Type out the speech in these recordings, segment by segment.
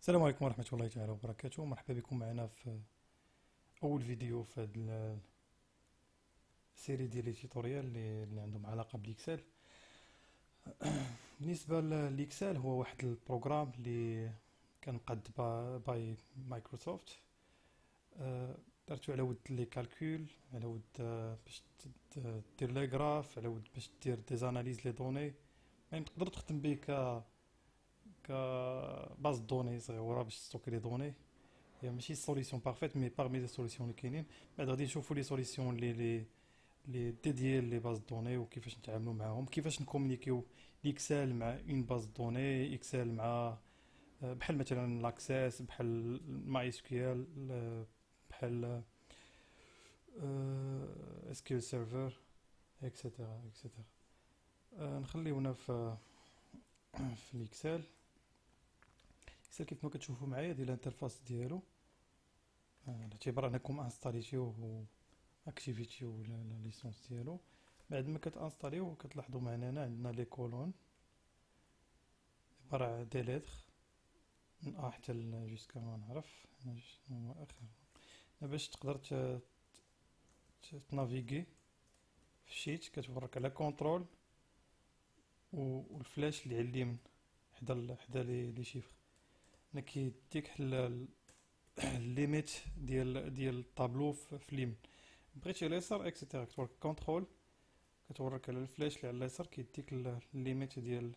السلام عليكم ورحمة الله تعالى وبركاته. مرحبا بكم معنا في أول فيديو في هذه السيري ديال لي توتوريال اللي عندهم علاقة بالإكسل. بالنسبة للإكسل هو واحد البروغرام اللي كان مقاد باي مايكروسوفت. درتو على ود لي كالكول، على ود باش دير لي غراف، على ود باش دير دي زاناليز لي دوني. يعني تقدر تخدم به ك باز دوني صغيرة باش تستوكي لي دوني. هي ماشي سوليسيون بارفيت مي باغمي لي سوليسيون اللي كاينين. بعد غادي نشوفوا لي سوليسيون اللي ديديي لي باز دوني وكيفاش نتعاملوا معاهم، كيفاش نكومونيكيو ليكسل مع اون باز دوني اكسل مع بحال مثلا لاكسيس، بحال ماي اس كيو ال، بحال اس كيو سيرفر اكسيتيرا اكسيتيرا. نخليونا في الاكسل. اكسل كيف ما كتشوفوا معايا ديال الانترفاس ديالو، على اعتبار انكم انستاليتيوه اكتيفيتيو لا ليسونس ديالو. بعد ما كتانستاليو كتلاحظوا معنا هنا عندنا لي كولون عباره عن دي ليتر من ا حتى جوسكا ما نعرف هنا شنو هو اخر. باش تقدر تنافيغي في الشيت كتورك على كونترول والفلاش اللي على اليمين حدا لي شيفر. هنا كيديك الليميت ديال الطابلو في اليمين. بغيتي اليسار اكسيتيرا كتورك كونترول، كتورك على الفلاش اللي على اليسار كيديك الليميت ديال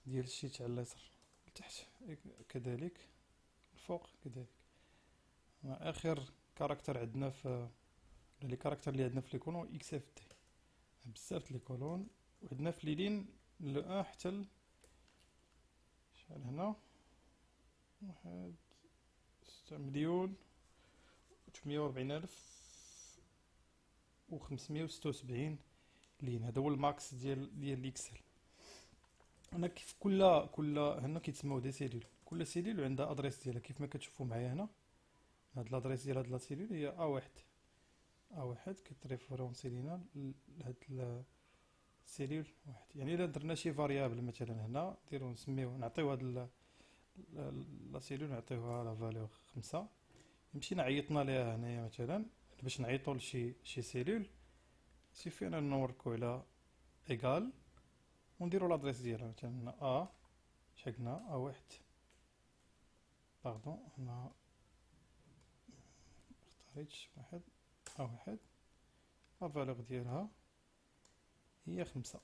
الشيت على اليسار. لتحت كذلك، الفوق كذلك. اخر كاركتر عندنا في لي كاركتر اللي عندنا في لي كولون اكس اف دي، بزاف لي كولون. وعندنا في لي لو ان حتى شحال هنا، واحد 6,840,576 لين. هذا هو الماكس ديال الاكسل. هنا كيف كل هنا كيتسموا دي سيلول، كل سيلول عندها ادريس ديالها كيف ما كتشوفوا معايا هنا. هاد لادريس ديال هاد لا سيلول هي ا واحد كتريفرونسي لينا لهاد السيلول واحد. يعني الا درنا شي فاريابل مثلا هنا نديرو نسميو نعطيو هاد لا سيلول نعطيوها لا فالور 5. مشينا عيطنا ليها هنايا مثلا باش نعيطوا لشي سيلول، سيفي انا نوركو على ايكال ونديرو لادريس ديالها مثلا شحال ا1. باردون هنا مختاريتش واحد ا1. لا فالور ديالها هي 5.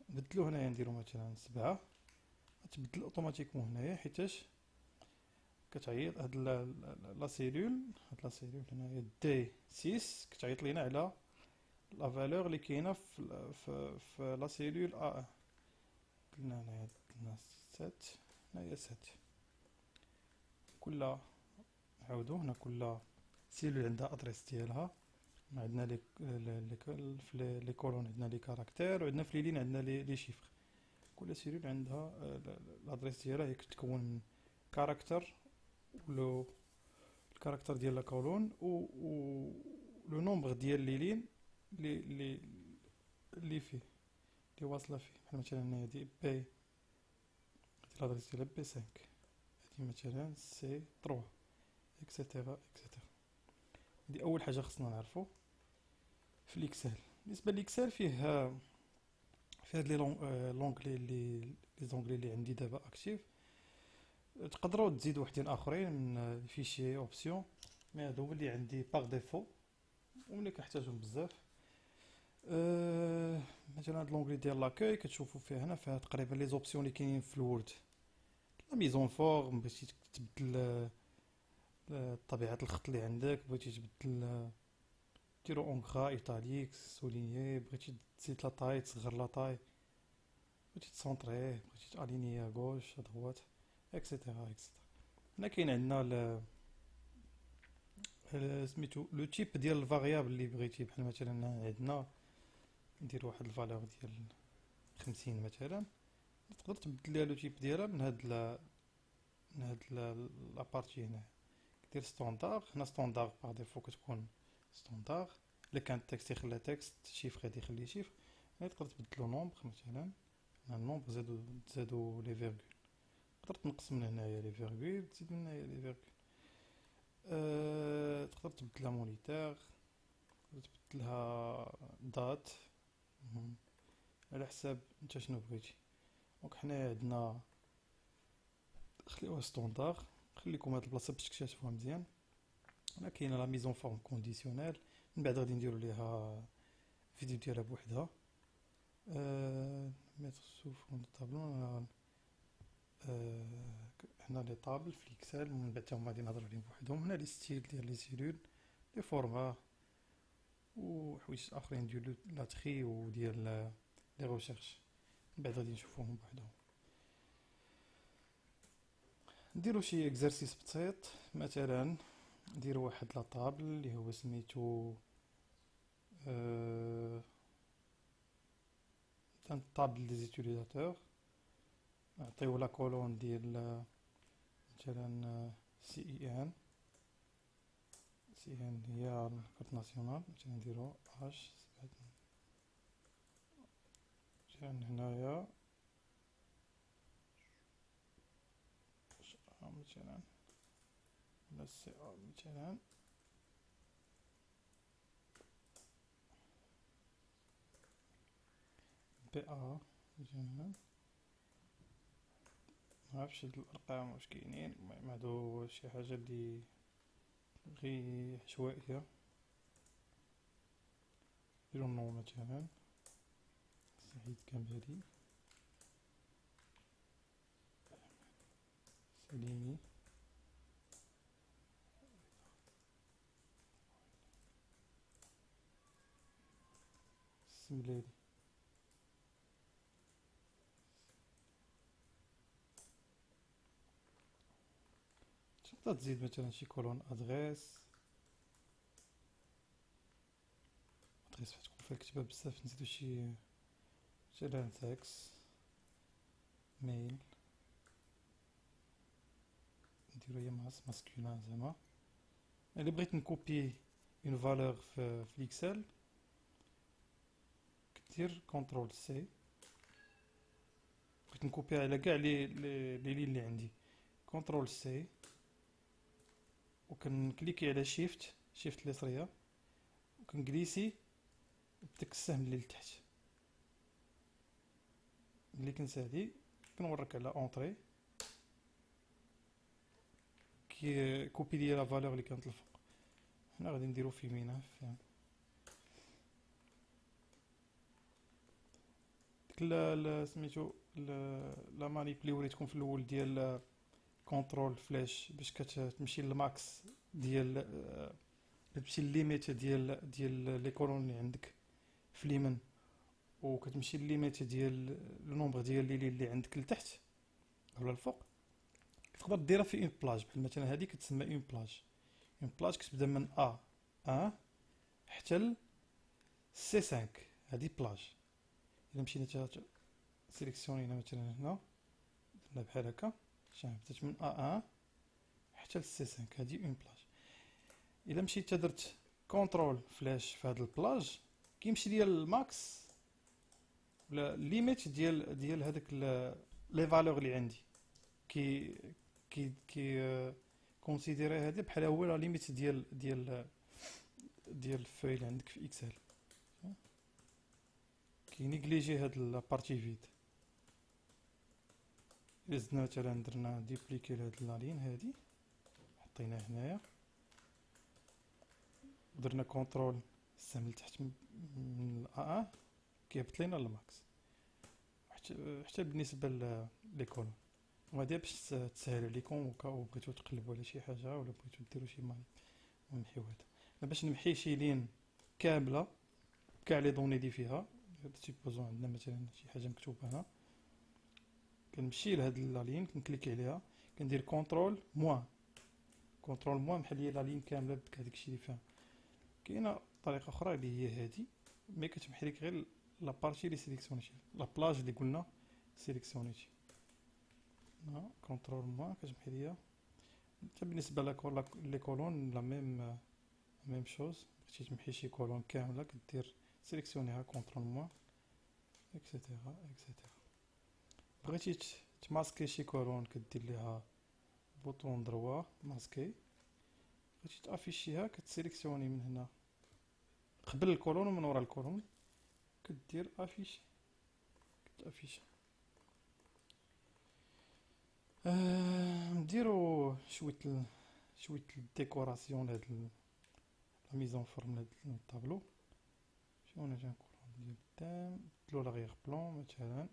نبدلو هنايا نديرو مثلا 7. غتبدل اوتوماتيكمون هنايا حيتاش كتعيط هاد لا سيلول. هاد لا سيلول هنايا دي 6 كتعيط لينا على لا فالور اللي كاينه في لا سيلول ا1. قلنا هنايا قلنا 7، هنايا 7. كل نعاودو هنا كل سيلول عندها ادريس ديالها. عندنا لي كولون عندنا لي كاركتير، وعندنا في لي لين عندنا لي شيفر. كل سيلول عندها الادريس ديالها. هي كتكون من كاركتر ولو الكاركتر ديال لا كولون و لو نومبر ديال لي لين لي اللي فيه اللي واصله فيه. بحال مثلا هنايا هادي بي، هادي الادريس ديالها بي 5، هادي مثلا سي 3 اكسيتيرا اكسيتيرا. هادي اول حاجه خصنا نعرفو في الاكسل. بالنسبه للاكسل فيه هاد لونغلي لي زونغلي اللي عندي دابا اكتيف. تقدروا تزيدوا وحدين اخرين من فيشي اوبسيون، مي هادو هما اللي عندي باغ ديفو وملي كنحتاجهم بزاف. مثلا هاد لونغلي ديال لاكاي كتشوفوا فيه هنا فيها تقريبا لي زوبسيون اللي كاينين في الوورد. لا ميزون فورم بغيتي تبدل طبيعه الخط اللي عندك، بغيتي تبدل ديرو اونغرا ايطاليك سولينيي، بغيتي تزيد لا طاي تصغر لا طاي، بغيتي تسونطريه، بغيتي تالينيه غوش دروات اكسيتيرا اكسيتيرا. هنا كاين عندنا سميتو لو تيب ديال الفاريابل اللي بغيتي. بحال مثلا عندنا ندير واحد الفالور ديال 50 مثلا، تقدر تبدل ليها لو تيب ديالها من هاد لابارتي هنا. دير ستوندار. هنا ستوندار باغ ديفو كتكون ستوندار. الا كان تكست يخليها تكست، شيفر غادي يخليه شيفر. هنا تقدر تبدلو نومبر مثلا. هنا النومبر زادو لي فيرغول. تقدر تنقص من هنايا لي فيرغول، تزيد من هنايا لي فيرغول. تقدر تبدلها مونيتير، تقدر تبدلها دات. مهم. على حساب انت شنو بغيتي. دونك حنايا عندنا، خليوها ستوندار، خليكم هاد البلاصه باش تكتشفوها مزيان. هنا كاينه لا ميزون فورم كونديسيونيل، من بعد غادي نديرو ليها فيديو ديالها بوحدها. ميتر سو فون دو طابلو. هنا لي طابل في الاكسل، من بعد هما غادي نهضرو عليهم بوحدهم. هنا لي ستيل ديال لي سيلول، لي فورما وحوايج اخرين ديال لا تخي وديال لي ريشيرش، من بعد غادي نشوفوهم بوحدهم. نديرو شي اكزرسيس بسيط. مثلا نديرو واحد لا طابل اللي هو سميتو طابل دي زيتيليزاتور. نعطيو لا كولون ديال مثلا سي اي ان. سي اي ان هي الكارت ناسيونال. مثلا نديرو اش مثلا هنايا مثلا، ولا سي ا مثلا، بي ا مثلا. معرفتش هاد الارقام واش كاينين، المهم هادو شي حاجه اللي غير عشوائيه. نديرو نو مثلا سعيد كمالي سليمي السملالي. تقدر تزيد مثلا شي كولون ادريس. ادريس تكون فيها الكتابه بزاف، نزيدو شي مثلا سكس ميل، نديرو هي ماسكولين زعما. الا بغيت نكوبي اون فالور في الاكسل، كدير كونترول سي. بغيت نكوبيها على كاع لي لين اللي عندي، كونترول سي، وكنكليكي على شيفت اليسريه، وكنجليسي بداك السهم اللي لتحت. ملي كنسالي كنورك على اونطري، كي كوبي ليا لا فالور اللي كانت الفوق. هنا غادي نديرو فيمينا ديك سميتو لا مانيب اللي وريتكم في الاول ديال كونترول فلاش باش كتمشي للماكس ديال كتمشي لليميت ديال لي كولون اللي عندك في اليمين، وكتمشي لليميت ديال لو نومبر ديال لي اللي عندك لتحت ولا الفوق. تقدر ديرها في اون بلاج، بحال مثلا هذه كتسمى اون بلاج. اون بلاج كتبدا من ا 1 حتى ل سي 5، هذه بلاج. الا مشينا سيليكسيونينا مثلا هنا، درنا بحال هكا، بدات من ا 1 حتى ل سي 5، هذه اون بلاج. الا مشيت درت كونترول فلاش في هذا البلاج، كيمشي ليا الماكس ولا ليميت ديال هذاك لي فالور اللي عندي. كي كونسيديري هذا بحال هو لا ليميت ديال الفايل اللي عندك في اكسل. كينيغليجي هاد لابارتي فيد. الا زدنا مثلا درنا ديبليكي لهاد لالين هادي، حطيناه هنايا، ودرنا كونترول السهم لتحت من ا كيهبط لينا للماكس، حتى بالنسبه لي كولون. وهذا باش تسهل عليكم وبغيتو تقلبوا على شي حاجه ولا بغيتو ديروا شي ماني ونمحيو هذا. انا باش نمحي شي لين كامله كاع لي دوني اللي فيها، سيبوزون عندنا مثلا شي حاجه مكتوبه هنا، كنمشي لهاد لا لين كنكليكي عليها، كندير كونترول موان. كونترول موان محل لي لا لين كامله بداك هذاك الشيء اللي فيها. كاينه طريقه اخرى اللي هي هادي، مي كتمحي لك غير لا بارتي اللي سيليكسيونيتي، لا بلاج اللي قلنا سيليكسيونيتي. كونترول موان كتمحي ليا. حتى بالنسبه لي كولون لا ميم شوز، بغيتي تمحي شي كولون كامله كدير سيليكسيونيها كونترول موان اكسيتيرا اكسيتيرا. بغيتي تماسكي شي كولون كدير ليها بوطون دروا ماسكي، بغيتي تافيشيها كتسيليكسيوني من هنا قبل الكولون ومن ورا الكولون، كدير افيشي كتافيشي. نديرو شويه الديكوراسيون لهاد لا ميزون فورم لهاد الطابلو. شنو انا جنقولو ندير قدام بدلو لاغيغ بلون مثلا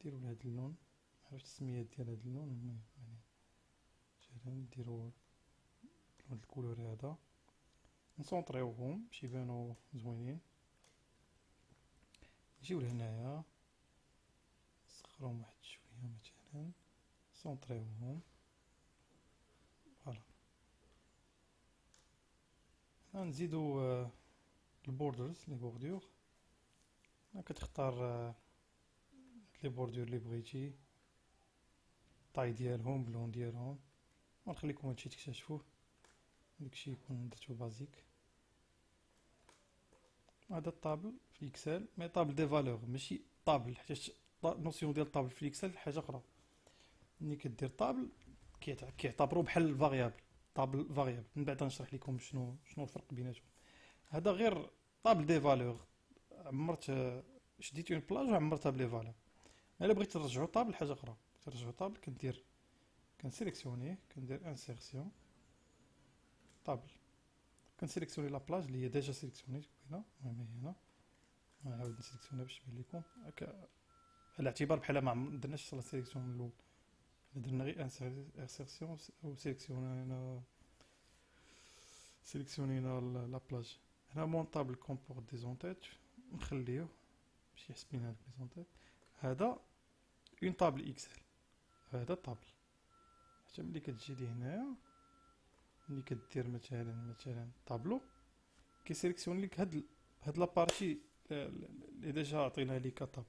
ديرو لهاد اللون، معرفتش السميات ديال هاد اللون يعني، مثلا نديرو لون الكولور هذا، نسونطريوهم باش يبانو زوينين. نجيو لهنايا نسخروهم واحد شويه مثلا، سونطريوهم فوالا. هنا نزيدو البوردرز لي بوردور، كتختار لي بوردور اللي بغيتي، الطاي ديالهم بلون ديالهم، ونخليكم هادشي تكتشفوه، داكشي يكون درتو بازيك. هذا الطابل في الاكسل، مي طابل دي فالور ماشي طابل، حيت نوسيون ديال الطابل في الاكسل حاجه اخرى. ملي كدير طابل كيعتبروا بحال الفاريابل، طابل فاريابل، من بعد نشرح لكم شنو الفرق بيناتهم. هذا غير طابل دي فالور، عمرت شديت اون بلاج وعمرتها بلي فالور. الا بغيت ترجعو طابل حاجه اخرى، ترجعو طابل كنسيليكسيونيه، كندير انسيرسيون طابل، كنسيليكسيوني لا بلاج اللي هي ديجا سيليكسيوني قبيله، المهم هي هنا، نعاود نسيليكسيونيها باش تبان لكم هكا، على اعتبار بحال ما درناش لا سيليكسيون من الاول، درنا غير انسيرسيون و سيليكسيونينا لا بلاج. هنا مونطابل كومبورت دي زونتيت، نخليه باش يحسب لينا هاد لي زونتيت. هذا اون طابل اكسل، هذا طابل، حتى ملي كتجي لهنايا ملي كدير مثلا طابلو، كيسيليكسيون لك هاد لابارتي اللي ديجا عطينا ليك طابل،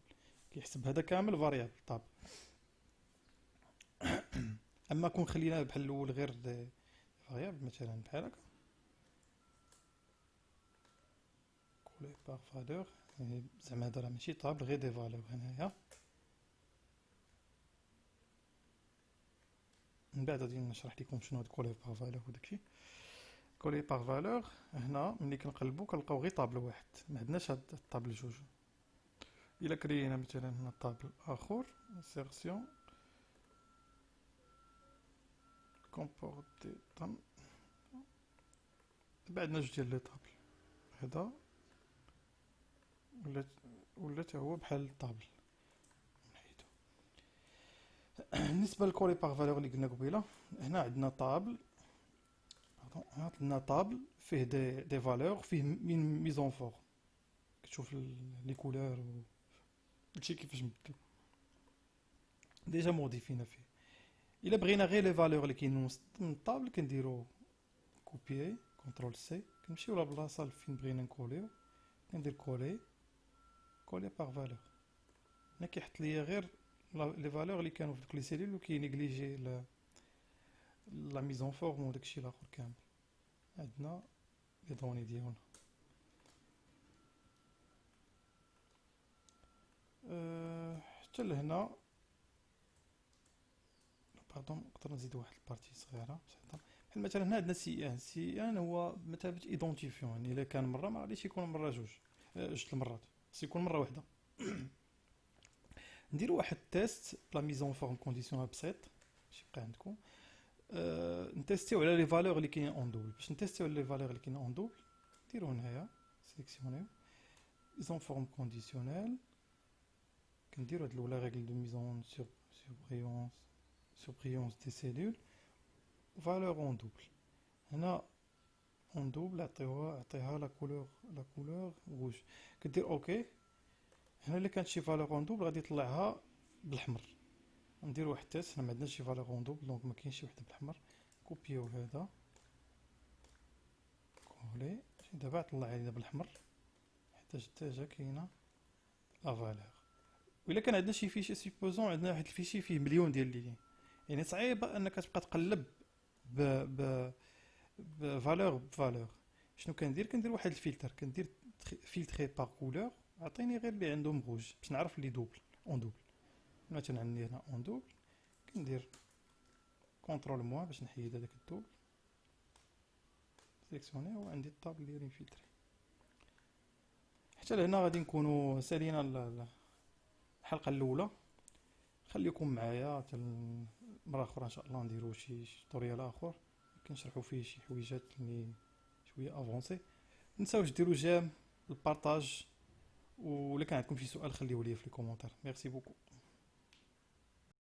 كيحسب هذا كامل فاريابل طابل. اما كون خليناه بحال الاول غير فاريابل مثلا بحال هكا، كولي باغ فالور، يعني زعما هذا راه ماشي طابل غير دي فالور هنايا. من بعد غادي نشرح لكم شنو هاد كولي باغ فالور وداكشي. كولي باغ فالور هنا ملي كنقلبو كنلقاو غير طابل واحد، ما عندناش هاد الطابل جوج. الا كرينا مثلا هنا طابل اخر، انسيرسيون كومبورتي طن، بعدنا جوج ديال لي طابل، هذا ولا حتى هو بحال الطابل نحيدو. بالنسبه للكولي باغ فالور اللي قلنا قبيله، هنا عندنا طابل، عندنا طابل فيه دي فالور، فيه ميزون فور، كتشوف لي كولور و هادشي كيفاش مبدل ديجا موديفينا فيه. الا بغينا غير لي فالور اللي كاينين من الطابل كنديرو كوبيي كونترول سي، كنمشيو لابلاصه فين بغينا نكوليو، كندير كولي باغ فالور. هنا كيحط ليا غير لي فالور اللي كانوا في لي سيلول، وكينيغليجي لا ميزون فورم وداكشي الاخر كامل. عندنا لي دوني ديالنا. حتى لهنا باردون، نقدر نزيد واحد البارتي صغيره بسيطه، بحال مثلا هنا عندنا سي ان هو مثابه ايدونتيفيون، يعني الا كان مره ما غاديش يكون مره جوج المرات، خص يكون مره واحده. نديرو واحد تيست بلا ميزون فورم كونديسيونال بسيط باش يبقى عندكم. نتيستيو على لي فالور اللي كاينين اون دوبل. باش نتيستيو على لي فالور اللي كاينين اون دوبل، نديرو هنايا سيليكسيونيو ميزون فورم كونديسيونال، كنديرو هاد الاولى ريغل دو ميزون سوربريونس دي سيلول، فالور اون دوبل. هنا اون دوبل عطيها لا كولور روج، كدير اوكي. هنا الا كانت شي فالور اون دوبل غادي يطلعها بالحمر. ندير واحد تيست، هنا ما عندناش شي فالور اون دوبل دونك ما كاينش شي وحده بالحمر. كوبيو هذا كولي، دابا طلع لي بالحمر حيت ديجا كاينه لا فالور. وإلا كان عندنا شي فيشي، سيبوزون عندنا واحد الفيشي فيه مليون ديال لي، يعني صعيب انك تبقى تقلب بفالور بفالور. شنو كندير واحد الفلتر، كندير فلتري باغ كولور، عطيني غير اللي عندهم روج باش نعرف اللي دوبل اون دوبل. مثلا عندي هنا اون دوبل، كندير كونترول موان باش نحيد هذاك الدوبل، سيليكسيوني، وعندي الطابل ديالي انفلتري. حتى لهنا غادي نكونوا سالينا الحلقه الاولى. خليكم معايا حتى المره اخرى ان شاء الله نديروا شي توتوريال اخر كنشرحوا فيه شي حويجات اللي شويه افونسي. نساوش ديروا جيم، البارطاج، ولا كان عندكم شي سؤال خليوه لي في الكومونتير. ميرسي بوكو.